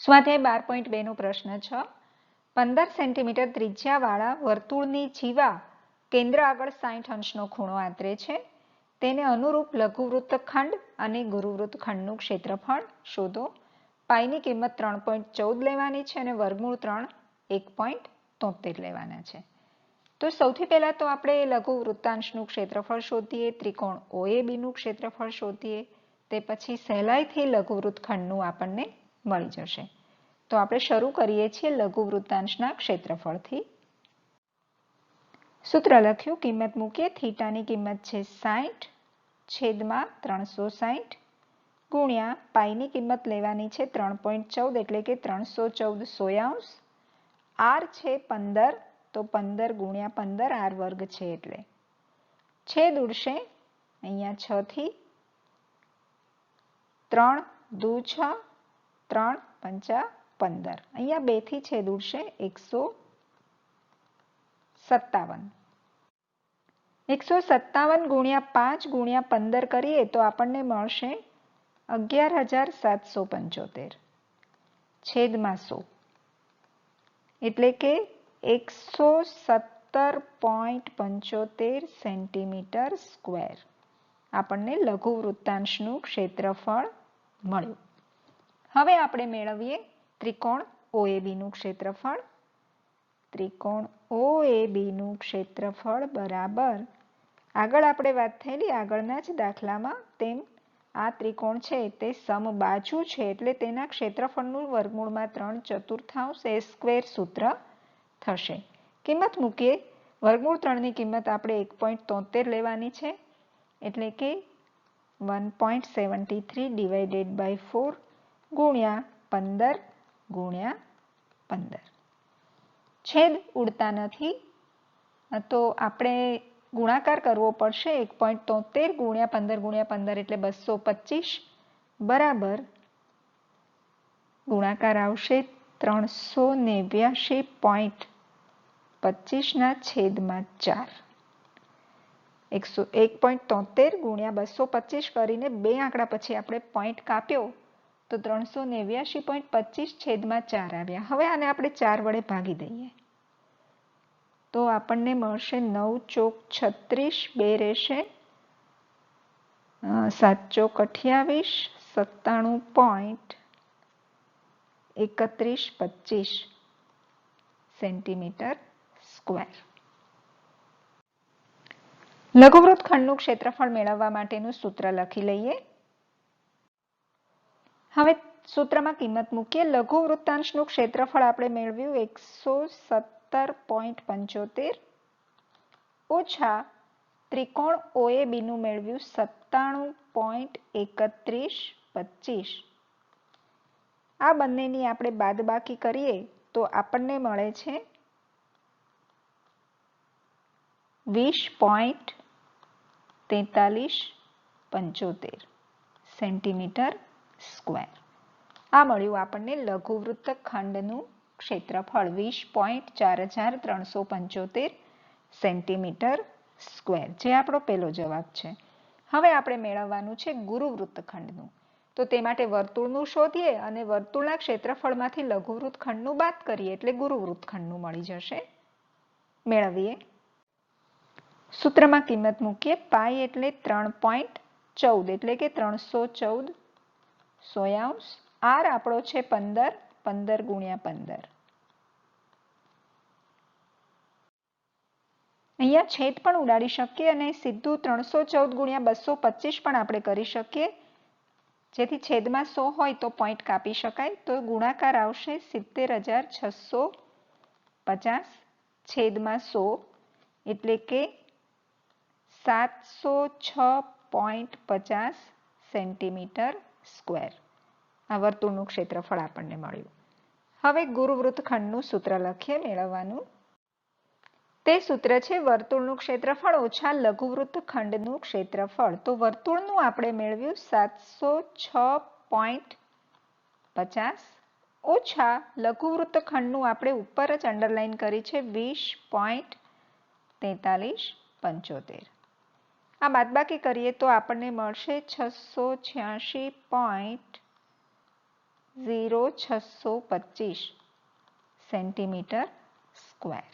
સ્વાધ્યાય 12.2 નો પ્રશ્ન 6. 15 સેન્ટીમીટર ત્રિજ્યાવાળા વર્તુળની જીવા કેન્દ્ર આગળ 60 અંશનો ખૂણો આંતરે છે. તેને અનુરૂપ લઘુવૃત્તખંડ અને ગુરુવૃત્તખંડનું ક્ષેત્રફળ શોધો. પાઈની કિંમત 3.14 લેવાની છે અને વર્ગમૂળ 3 1.73 લેવાના છે. તો સૌથી પહેલા તો આપણે લઘુવૃત્તાંશનું ક્ષેત્રફળ શોધીએ, ત્રિકોણ OABનું ક્ષેત્રફળ શોધીએ, તે પછી સહેલાઈથી લઘુવૃત્તખંડનું આપણને મળી જશે. તો આપણે શરૂ કરીએ છીએ લઘુવૃત્તાંશના ક્ષેત્રફળથી. સૂત્ર લખ્યું, કિંમત મૂકીએ. થીટાની કિંમત છે 60 છેદમાં 360 ગુણ્યા પાઈની કિંમત લેવાની છે 3.14 એટલે કે 314 સોયાંશ. આર છે 15 તો 15 ગુણ્યા 15 આર વર્ગ છે એટલે છેદ ઉડશે અહીંયા 6 થી 3 દુ 6 3 પંચા 15 અહીંયા 2 થી છેદ ઉડશે 157 ગુણ્યા 5 ગુણ્યા 15 કરીએ તો આપણને મળશે 11,775 છેદમાં 100 એટલે કે 117.75 સેન્ટીમીટર સ્ક્વેર આપણને લઘુવૃત્તાંશનું ક્ષેત્રફળ મળ્યું. હવે આપણે મેળવીએ ત્રિકોણ OABનું ક્ષેત્રફળ. ત્રિકોણ OABનું ક્ષેત્રફળ બરાબર આગળ આપણે વાત થયેલી આગળના જ દાખલામાં તેમ આ ત્રિકોણ છે તે સમબાજુ છે એટલે તેના ક્ષેત્રફળનું વર્ગમૂળમાં 3/4 એ સ્ક્વેર સૂત્ર થશે. કિંમત મૂકીએ. વર્ગમૂળ 3ની કિંમત આપણે 1.73 લેવાની છે એટલે કે 1.73 ડિવાઇડેડ બાય 4 ગુણ્યા 15 ગુણ્યા 15. છેદ ઉડતા નથી તો આપણે ગુણાકાર કરવો પડશે. 1.73 ગુણ્યા 15 ગુણ્યા 15 એટલે 225 બરાબર ગુણાકાર આવશે 389.25 ના છેદમાં 4. 1.73 ગુણ્યા 225 કરીને બે આંકડા પછી આપણે પોઈન્ટ કાપ્યો તો 389.25 છેદમાં 4 આવ્યા. હવે આને આપણે 4 વડે ભાગી દઈએ તો આપણને મળશે 9 ચોક 36, 2 રહેશે 7 ચોક 28, 97.3125 સેન્ટીમીટર સ્ક્વેર. લઘુવૃત્તખંડનું ક્ષેત્રફળ મેળવવા માટેનું સૂત્ર લખી લઈએ. હવે સૂત્રમાં કિંમત મૂકીએ. લઘુવૃત્તાંશનું ક્ષેત્રફળ આપણે મેળવ્યું 117.75 ઓછા ત્રિકોણ OABનું મેળવ્યું 97.3125. આ બંનેની આપણે બાદબાકી કરીએ તો આપણને મળે છે 20.4375 સેન્ટીમીટર સ્ક્વેર. આ મળ્યું આપણને લઘુવૃત્તખંડનું ક્ષેત્રફળ 20.4375 સેન્ટીમીટર સ્ક્વેર, જે આપણો પહેલો જવાબ છે. હવે આપણે મેળવવાનું છે ગુરુવૃત્તખંડનું. તો તે માટે વર્તુળનું શોધીએ અને વર્તુળના ક્ષેત્રફળમાંથી લઘુવૃત્તખંડનું બાદ કરીએ એટલે ગુરુવૃત્તખંડનું મળી જશે. મેળવીએ. સૂત્રમાં કિંમત મૂકીએ. પાઈ એટલે 3.14 એટલે કે 314 સોયાંશ. આર આપણો છે 15, 15 ગુણ્યા 15. અહીંયા છેદ પણ ઉડાડી શકીએ અને સીધું 314 ગુણ્યા 225 પણ આપણે કરી શકીએ. જેથી છેદમાં 100 હોય તો પોઈન્ટ કાપી શકાય. તો ગુણાકાર આવશે 70,650 છેદમાં 100 એટલે કે 706.50 સેન્ટીમીટર સ્ક્વેર. આ વર્તુળનું ક્ષેત્રફળ આપણને મળ્યું. હવે ગુરુવૃત્તખંડનું સૂત્ર લખીએ મેળવવાનું. તે સૂત્ર છે વર્તુળનું ક્ષેત્રફળ ઓછા લઘુવૃત્તખંડનું ક્ષેત્રફળ. તો વર્તુળનું આપણે મેળવ્યું 706.50 ઓછા લઘુવૃત્તખંડનું આપણે ઉપર જ અંડરલાઈન કરી છે 20.4375. આ બાદબાકી કરીએ તો આપણને મળશે 686.92 0,625 સેન્ટીમીટર સ્ક્વેર.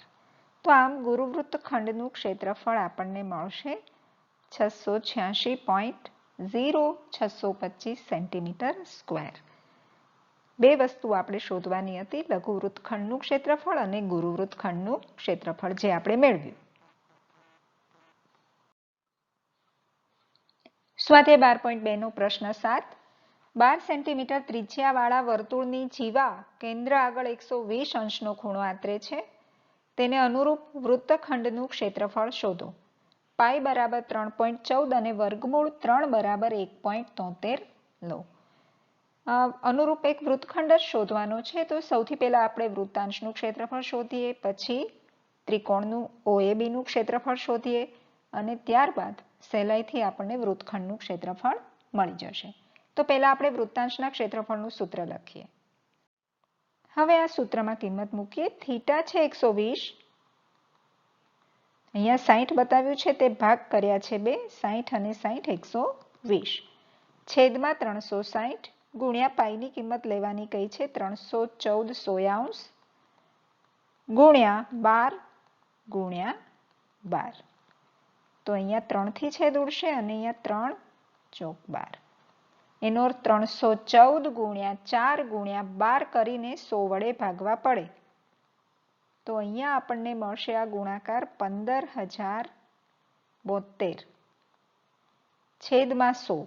તો આમ ગુરુવૃત્તખંડનું ક્ષેત્રફળ આપણને મળશે 686.0625 સેન્ટીમીટર સ્ક્વેર. બે વસ્તુ આપણે શોધવાની હતી, લઘુવૃત્તખંડનું ક્ષેત્રફળ અને ગુરુવૃત્તખંડનું ક્ષેત્રફળ, જે આપણે મેળવ્યું. સ્વાધ્યાય 12.2 નો પ્રશ્ન 7. 12 સેન્ટીમીટર ત્રિજ્યાવાળા વર્તુળની જીવા કેન્દ્ર આગળ 120 અંશનો ખૂણો આંતરે છે. તેને અનુરૂપ વૃત્તખંડનું ક્ષેત્રફળ શોધો. પાઈ બરાબર 3.14 અને વર્ગમૂળ 3 બરાબર 1.73 લો. અનુરૂપ એક વૃત્તખંડ જ શોધવાનો છે, તો સૌથી પહેલા આપણે વૃત્તાંશનું ક્ષેત્રફળ શોધીએ, પછી ત્રિકોણનું OABનું ક્ષેત્રફળ શોધીએ અને ત્યારબાદ સહેલાઈથી આપણને વૃત્તખંડનું ક્ષેત્રફળ મળી જશે. તો પહેલા આપણે વૃત્તાંશના ક્ષેત્રફળનું સૂત્ર લખીએ. હવે આ સૂત્રમાં કિંમત મૂકીએ. થીટા છે 120, અહીંયા 60 બતાવ્યું છે, તે ભાગ કર્યા છે 2, 60 અને 60 120, છેદમાં 360 ગુણ્યા પાઈની કિંમત લેવાની કઈ છે 314 સોયાંશ ગુણ્યા 12 ગુણ્યા 12. તો અહીંયા 3 થી છેદ ઉડશે અને અહીંયા 3 ચોક 12. એનો અર્થ 314 ગુણ્યા 4 ગુણ્યા 12 કરીને 100 વડે ભાગવા પડે. તો અહીંયા આપણને મળશે આ ગુણાકાર 15,072 છેદમાં 100.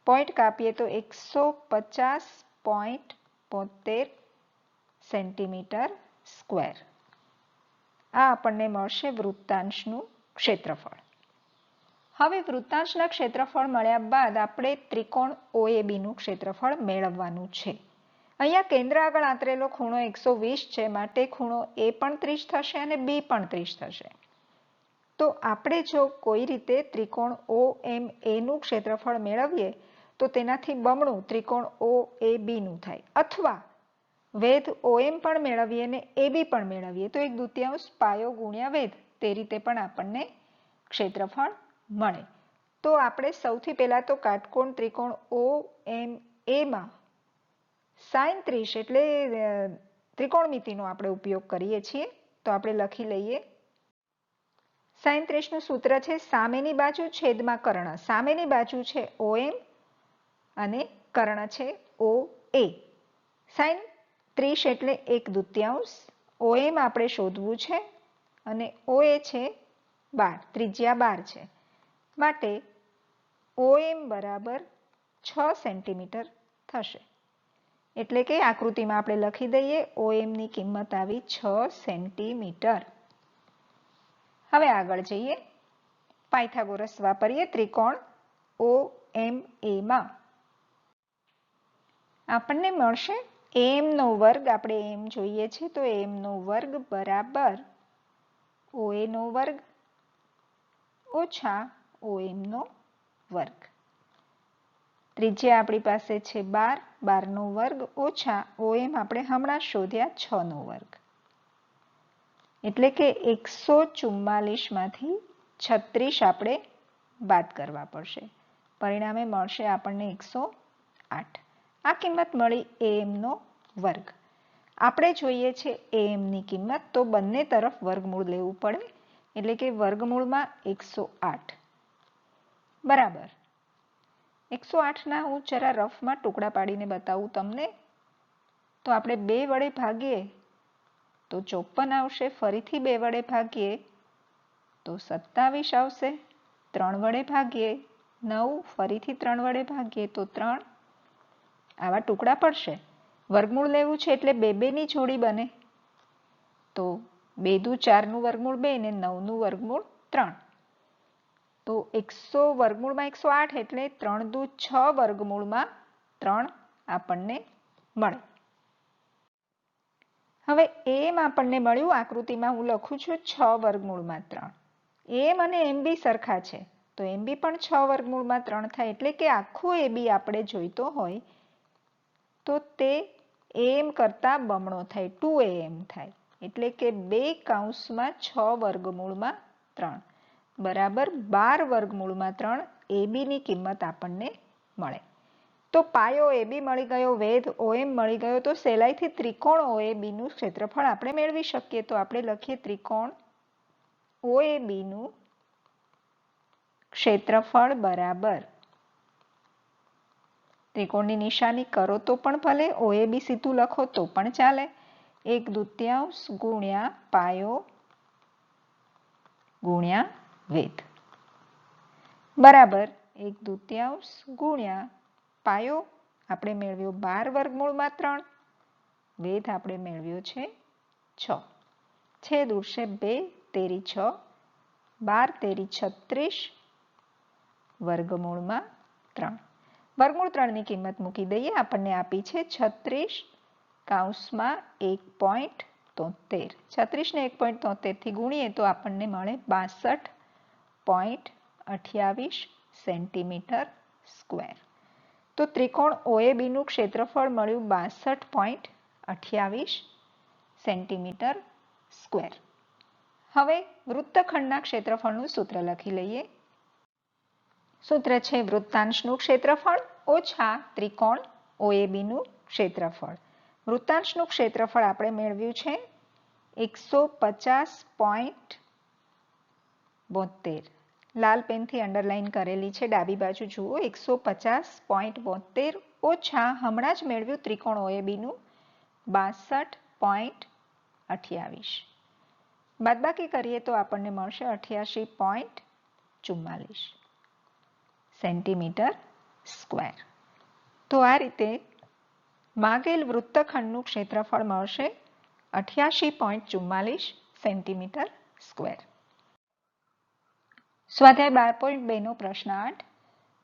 પોઈન્ટ કાપીએ તો 150.72 સેન્ટીમીટર સ્ક્વેર. આ આપણને મળશે વૃત્તાંશનું ક્ષેત્રફળ. હવે વૃત્તાંશના ક્ષેત્રફળ મળ્યા બાદ આપણે ત્રિકોણ OABનું ક્ષેત્રફળ મેળવવાનું છે. અહીંયા કેન્દ્ર આગળ આંતરેલો ખૂણો 120 છે, માટે ખૂણો A પણ 30 થશે અને B પણ 30 થશે. તો આપણે જો કોઈ રીતે ત્રિકોણ OMAનું ક્ષેત્રફળ મેળવીએ તો તેનાથી બમણું ત્રિકોણ OABનું થાય, અથવા વેધ OM પણ મેળવીએ અને AB પણ મેળવીએ તો 1/2 પાયો ગુણ્યા વેધ, તે રીતે પણ આપણને ક્ષેત્રફળ મળે. તો આપણે સૌથી પહેલા તો કાટકોણ ત્રિકોણ OMAમાં sin 30 એટલે ત્રિકોણમિતિનો આપણે ઉપયોગ કરીએ છીએ. તો આપણે લખી લઈએ. sin 30 નું સૂત્ર છે સામેની બાજુ છેદમાં કર્ણ. સામેની બાજુ છે OM અને કર્ણ છે OA. sin 30 એટલે 1/2. OM આપણે શોધવું છે અને OA છે 12, ત્રિજ્યા 12 છે, માટે OM બરાબર 6 સેન્ટીમીટર થશે. એટલે કે આકૃતિમાં આપણે લખી દઈએ, OMની કિંમત આવી 6 સેન્ટીમીટર. હવે આગળ જઈએ, પાયથાગોરસ વાપરીએ ત્રિકોણ OMAમાં. આપણને મળશે AM નો વર્ગ, આપણે AM જોઈએ છે તો AM નો વર્ગ બરાબર OA નો વર્ગ ઓછા OM નો વર્ગ. ત્રિજ્યા આપણી પાસે છે 12, 12 નો વર્ગ ઓછા OM આપણે હમણાં શોધ્યા 6 નો વર્ગ. એટલે કે 144 માંથી 36 આપણે બાદ કરવા પડશે. પરિણામે મળશે આપણને 108. આ કિંમત મળી AM નો વર્ગ. આપણે જોઈએ છે AM ની કિંમત, તો બંને તરફ વર્ગમૂળ લેવું પડે, એટલે કે વર્ગમૂળમાં 108 બરાબર 108ના હું જરા રફમાં ટુકડા પાડીને બતાવું તમને. તો આપણે 2 વડે ભાગીએ તો 54 આવશે, ફરીથી 2 વડે ભાગીએ તો 27 આવશે, 3 વડે ભાગીએ 9, ફરીથી 3 વડે ભાગીએ તો 3. આવા ટુકડા પડશે. વર્ગમૂળ લેવું છે એટલે 2 ની જોડી બને. તો 2 દુ 4 નું વર્ગમૂળ 2 ને 9 નું વર્ગમૂળ 3. તો 100 વર્ગમૂળમાં 108 એટલે 3 દુ 6 વર્ગમૂળમાં 3 આપણને મળે. હવે AM આપણને મળ્યું, આકૃતિમાં હું લખું છું 6 વર્ગમૂળમાં 3. AM અને MB સરખા છે તો MB પણ 6 વર્ગમૂળમાં 3 થાય, એટલે કે આખું AB આપણે જોઈતો હોય તો તે AM કરતા બમણો થાય, 2AM થાય. એટલે કે 2/6 વર્ગમૂળમાં 3 બરાબર 12 વર્ગમૂળમાં 3 AB ની કિંમત આપણને મળે. તો પાયો AB મળી ગયો, વેધ OM મળી ગયો, તો સહેલાઈથી ત્રિકોણ OAB નું ક્ષેત્રફળ આપણે મેળવી શકીએ. તો આપણે લખીએ ત્રિકોણ OAB નું ક્ષેત્રફળ બરાબર, ત્રિકોણની નિશાની કરો તો પણ ભલે, OAB સીધું લખો તો પણ ચાલે, 1/2 ગુણ્યા પાયો ગુણ્યા વેધ બરાબર 1/2 ગુણ્યા પાયો આપણે મેળવ્યો 12 વર્ગમૂળમાં 3, વેધ આપણે મેળવ્યો છે 6. છેદ ઉડશે 2 તેરી 6, 12 તેરી 36 વર્ગમૂળમાં 3. વર્ગમૂળ 3 ની કિંમત મૂકી દઈએ, આપણને આપી છે 36 કૌંસમાં 1.73. 36 ને 1.73 થી ગુણીએ તો આપણને મળે 62.28 સેન્ટીમીટર સ્ક્વેર. તો ત્રિકોણ OAB નું ક્ષેત્રફળ મળ્યું 62.28 સેન્ટીમીટર સ્ક્વેર. હવે વૃત્તખંડના ક્ષેત્રફળનું સૂત્ર લખી લઈએ. સૂત્ર છે વૃત્તાંશનું ક્ષેત્રફળ ઓછા ત્રિકોણ OAB નું ક્ષેત્રફળ. વૃત્તાંશનું ક્ષેત્રફળ આપણે મેળવ્યું છે 150.72. લાલ પેનથી અંડરલાઈન કરેલી છે, ડાબી બાજુ જુઓ 150.72 ઓછા હમણાં જ મેળવ્યું ત્રિકોણ OAB નું 62.28. બાદબાકી કરીએ તો આપણને મળશે 88.44 સેન્ટીમીટર સ્ક્વેર. તો આ રીતે માગેલ વૃત્તખંડનું ક્ષેત્રફળ મળશે 88.44 સેન્ટીમીટર સ્ક્વેર. સ્વાધ્યાય 12.2 નો પ્રશ્ન 8.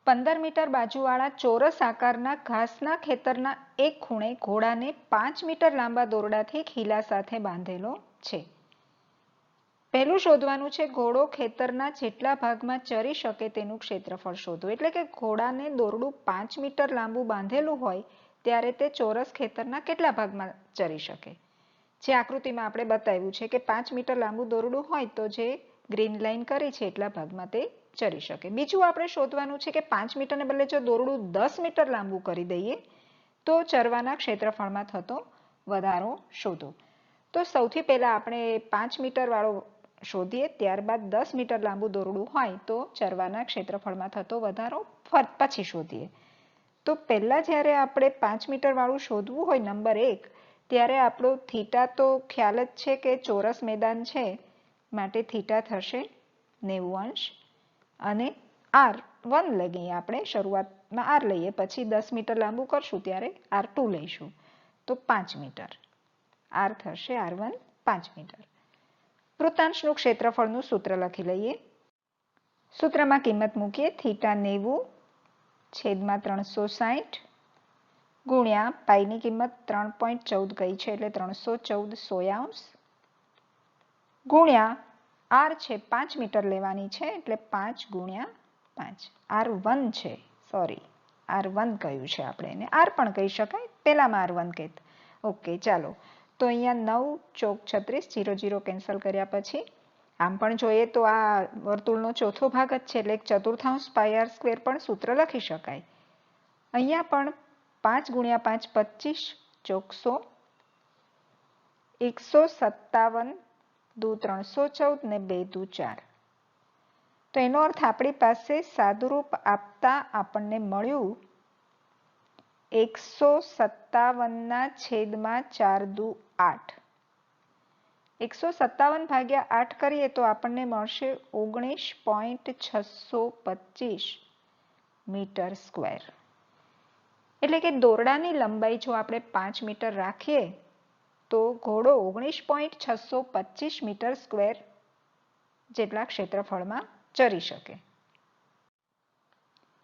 15 મીટર બાજુવાળા ચોરસ આકારના ઘાસના ખેતરના એક ખૂણે ઘોડાને 5 મીટર લાંબા દોરડાથી ખીલા સાથે બાંધેલો છે. પહેલું શોધવાનું છે ઘોડો ખેતરના જેટલા ભાગમાં ચરી શકે તેનું ક્ષેત્રફળ શોધો. એટલે કે ઘોડાને દોરડું 5 મીટર લાંબુ બાંધેલું હોય ત્યારે તે ચોરસ ખેતરના કેટલા ભાગમાં ચરી શકે. જે આકૃતિમાં આપણે બતાવ્યું છે કે 5 મીટર લાંબુ દોરડું હોય તો જે ગ્રીન લાઈન કરી છે એટલા ભાગમાં તે ચરી શકે. બીજું આપણે શોધવાનું છે કે 5 મીટરને બદલે જો દોરડું 10 મીટર લાંબુ કરી દઈએ તો ચરવાના ક્ષેત્રફળમાં થતો વધારો શોધો. તો સૌથી પહેલા આપણે 5 મીટર વાળો શોધીએ, ત્યારબાદ 10 મીટર લાંબુ દોરડું હોય તો ચરવાના ક્ષેત્રફળમાં થતો વધારો પછી શોધીએ. તો પહેલા જ્યારે આપણે 5 મીટર વાળું શોધવું હોય નંબર 1, ત્યારે આપણો થીટા તો ખ્યાલ જ છે કે ચોરસ મેદાન છે માટે થીટા થશે 90 અંશ અને R1 લઈએ આપણે, શરૂઆતમાં R લઈએ, પછી 10 મીટર લાંબુ કરશું ત્યારે R2 લઈશું તો 5 મીટર. R થશે R1 5 મીટર. વૃત્તાંશનું ક્ષેત્રફળનું સૂત્ર લખી લઈએ. સૂત્રમાં કિંમત મૂકીએ, થીટા 90 છેદમાં 360 ગુણ્યા પાઈની કિંમત 3.14 ગઈ છે એટલે 314 સોયાંશ ગુણ્યા R છે 5 મીટર લેવાની છે એટલે 5 ગુણ્યા 5. R1 છે, સોરી R1 કહ્યું છે આપણે એને, R પણ કહી શકાય, પહેલામાં R1 કહેત. ઓકે ચાલો, તો અહીંયા 9 ચોક 36, 0 0 કેન્સલ કર્યા પછી આમ પણ જોઈએ તો આ વર્તુળનો ચોથો ભાગ જ છે એટલે 1/4 પાઈ R સ્ક્વેર પણ સૂત્ર લખી શકાય. અહીંયા પણ 5 ગુણ્યા 5 25 ચોક 100, 157 દુ 314 ને 2 દુ 4. તો એનો અર્થ આપણી પાસે સાદુરૂપ આપતા આપણને મળ્યું 157 ના છેદમાં 4 દુ 8. 157 ભાગ્યા 8 કરીએ તો આપણને મળશે 19.625 મીટર સ્ક્વેર. એટલે કે દોરડાની લંબાઈ જો આપણે 5 મીટર રાખીએ તો ઘોડો 19.625 મીટર સ્ક્વેર જેટલા ક્ષેત્રફળમાં ચરી શકે,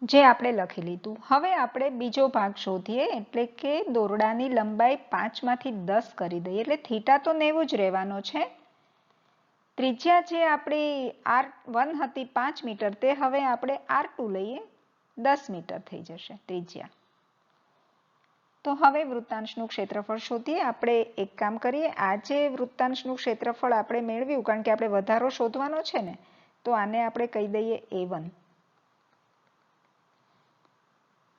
જે આપણે લખી લીધું. હવે આપણે બીજો ભાગ શોધીએ, એટલે કે દોરડાની લંબાઈ 5 માંથી 10 કરી દઈએ એટલે થીટા તો 90 જ રહેવાનો છે. ત્રિજ્યા જે આપણી R1 હતી 5 મીટર તે હવે આપણે R2 લઈએ, 10 મીટર થઈ જશે ત્રિજ્યા. તો હવે વૃત્તાંશનું ક્ષેત્રફળ શોધીએ. આપણે એક કામ કરીએ, આ જે વૃત્તાંશનું ક્ષેત્રફળ આપણે મેળવ્યું, કારણ કે આપણે વધારો શોધવાનો છે ને, તો આને આપણે કહી દઈએ A1.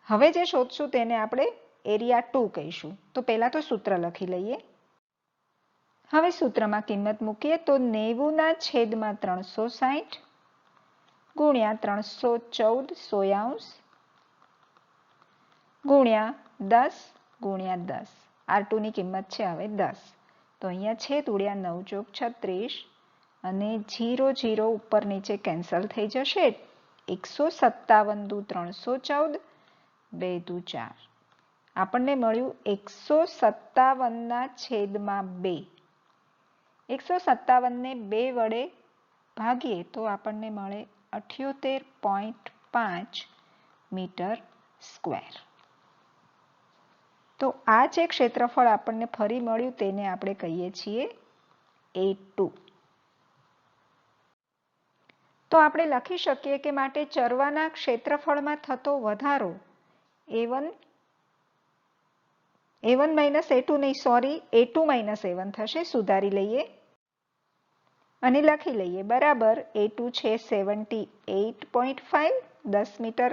હવે જે શોધશું તેને આપણે એરિયા 2 કહીશું. તો પહેલા તો સૂત્ર લખી લઈએ. હવે સૂત્રમાં કિંમત મૂકીએ તો 90/360 ગુણ્યા 314 સોયાંશ ગુણ્યા 10 ગુણ્યા 10. R2 ની કિંમત છે હવે 10. તો અહીંયા છેદ ઉડ્યા 9 ચોક 36 અને 0 0 ઉપર નીચે કેન્સલ થઈ જશે. 157 દુ 314 2 દુ 4. આપણને મળ્યું 157/2. 157 ને 2 વડે ભાગીએ તો આપણને મળે 78.5 મીટર સ્ક્વેર. તો આ જે ક્ષેત્રફળ આપણને ફરી મળ્યું તેને આપણે કહીએ છીએ A2. તો આપણે લખી શકીએ કે માટે ચરવાના ક્ષેત્રફળમાં થતો વધારો A1 માઇનસ A2 નહીં, સોરી, A2 માઇનસ A1 થશે. સુધારી લઈએ અને લખી લઈએ બરાબર. A2 છે 78.5. 10 મીટર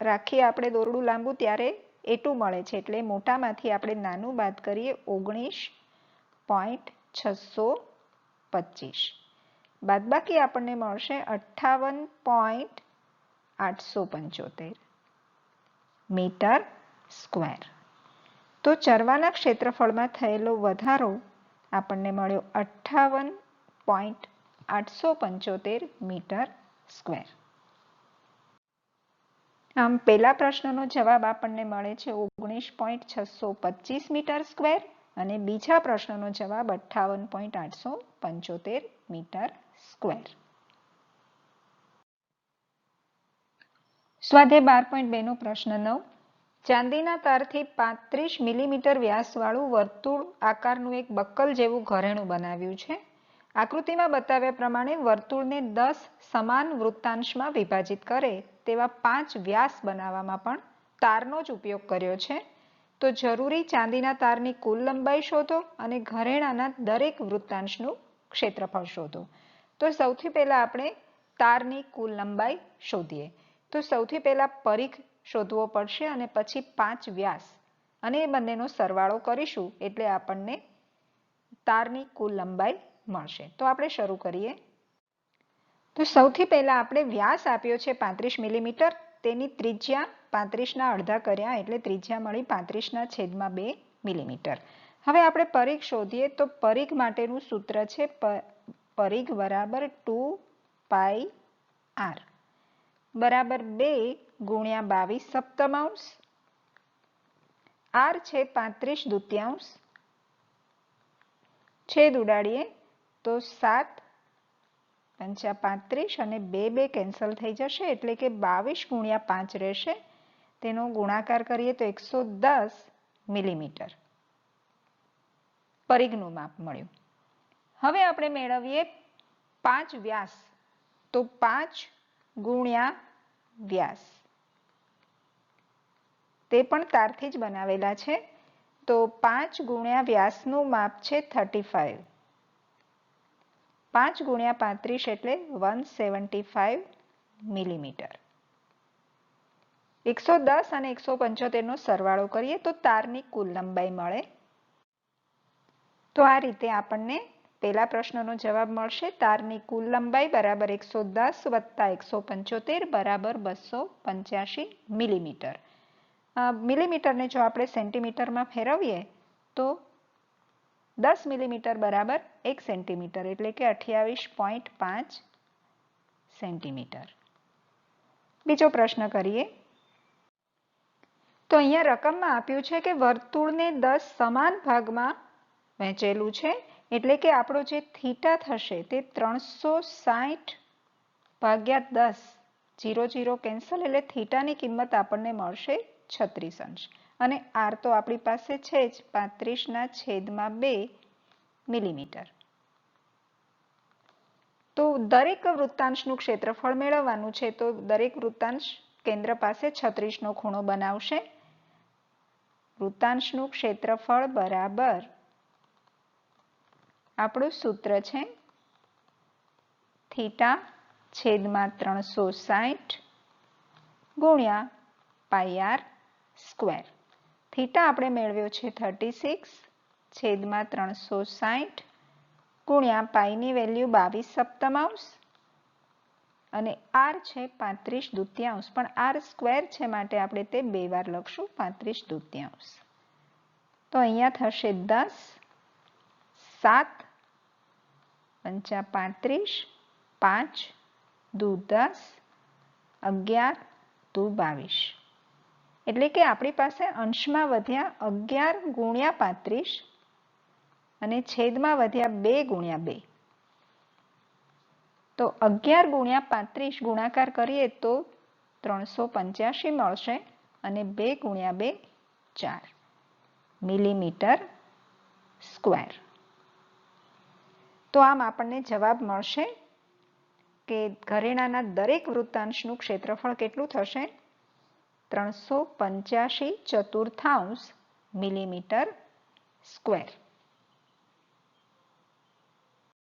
રાખીએ આપણે દોરડું લાંબુ ત્યારે A2 મળે છે, એટલે મોટામાંથી આપણે નાનું બાદ કરીએ 19.625. બાદબાકી આપણને મળશે 58.875 મીટર સ્ક્વેર. તો ચરવાના ક્ષેત્રફળમાં થયેલો વધારો આપણને મળ્યો 58.875 મીટર સ્ક્વેર. આમ પહેલા પ્રશ્નનો જવાબ આપણને મળે છે 19.625 મીટર સ્ક્વેર અને બીજા પ્રશ્નનો જવાબ 58.875 મીટર સ્ક્વેર. સ્વાધ્યાય 12.2 નો પ્રશ્ન 9. ચાંદીના તારથી 35 મિલીમીટર વ્યાસવાળું વર્તુળ આકારનું એક બક્કલ જેવું ઘરેણું બનાવ્યું છે. આકૃતિમાં બતાવ્યા પ્રમાણે વર્તુળને 10 સમાન વૃત્તાંશમાં વિભાજિત કરે તેવા 5 વ્યાસ બનાવવામાં પણ તારનો જ ઉપયોગ કર્યો છે. તો જરૂરી ચાંદીના તારની કુલ લંબાઈ શોધો અને ઘરેણાના દરેક વૃત્તાંશનું ક્ષેત્રફળ શોધો. તો સૌથી પહેલા આપણે તારની કુલ લંબાઈ શોધીએ. તો સૌથી પહેલા પરિઘ શોધવો પડશે અને પછી 5 વ્યાસ અને એ બંનેનો સરવાળો કરીશું એટલે આપણને તારની કુલ લંબાઈ મળશે. તો આપણે શરૂ કરીએ. તો સૌથી પહેલા આપણે વ્યાસ આપ્યો છે 35 મિલીમીટર. તેની ત્રિજ્યા 35ના અડધા કર્યા એટલે ત્રિજ્યા મળી 35/2 મિલીમીટર. હવે આપણે પરિઘ શોધીએ. તો પરિઘ માટેનું સૂત્ર છે પરિઘ બરાબર 2πr બરાબર 2 ગુણ્યા 22 સપ્તમાંશ. r છે 35 દૂતીયાંશ. છેદ ઉડાડીએ તો 7 પંચા 35 અને 2 કેન્સલ થઈ જશે એટલે કે 22 ગુણ્યા 5 રહેશે. તેનો ગુણાકાર કરીએ તો 110 મિલીમીટર પરિઘનું માપ મળ્યું. હવે આપણે મેળવીએ 5 વ્યાસ. તો 5 ગુણ્યા વ્યાસ તે પણ તારથી જ બનાવેલા છે. તો 5 ગુણ્યા વ્યાસનું માપ છે 35. 5 ગુણ્યા 35 એટલે 175 મિલીમીટર. 110 અને 175 નો સરવાળો કરીએ તો તારની કુલ લંબાઈ મળે. તો આ રીતે આપણને પહેલા પ્રશ્નનો જવાબ મળશે. તારની કુલ લંબાઈ બરાબર 110 વત્તા 175 બરાબર 285 મિલીમીટર. મિલીમીટરને જો આપણે સેન્ટીમીટરમાં ફેરવીએ તો 10 મિલીમીટર બરાબર 1 સેન્ટીમીટર એટલે કે 28.5 સેન્ટીમીટર. બીજો પ્રશ્ન કરીએ. તો અહીંયા રકમમાં આપ્યું છે કે વર્તુળને 10 સમાન ભાગમાં વહેંચેલું છે એટલે કે આપણો જે થીટા થશે તે 360 ભાગ્યા 10 0 0 કેન્સલ એટલે થીટાની કિંમત આપણને મળશે 36 અંશ અને r તો આપણી પાસે છે જ 35/2 મિલીમીટર. તો દરેક વૃત્તાંશનું ક્ષેત્રફળ મેળવવાનું છે. તો દરેક વૃત્તાંશ કેન્દ્ર પાસે 36 નો ખૂણો બનાવશે. વૃત્તાંશનું ક્ષેત્રફળ બરાબર આપણું સૂત્ર છે થીટા છેદમાં 360 ગુણ્યા પાઈ r સ્ક્વેર. થીટા આપણે મેળવ્યો છે 36 છેદમાં 360 ગુણ્યા પાઈની વેલ્યુ 22/7 અને r છે 35/2, પણ r સ્ક્વેર છે માટે આપણે તે 2 વાર લખશું 35/2. તો અહીંયા થશે 10, 7 પંચા 35, 5 દૂ 10, 11 દૂ 22. એટલે કે આપણી પાસે અંશમાં વધ્યા 11 ગુણ્યા 35 અને છેદમાં વધ્યા 2 ગુણ્યા 2. તો 11 ગુણ્યા 35 ગુણાકાર કરીએ તો 385 મળશે અને 2 ગુણ્યા 2 4 મિલીમીટર સ્ક્વેર. તો આમ આપણને જવાબ મળશે કે ઘરેણાના દરેક વૃત્તાંશનું ક્ષેત્રફળ કેટલું થશે? 385 ચતુર્થાંશ મિલીમીટર સ્ક્વેર.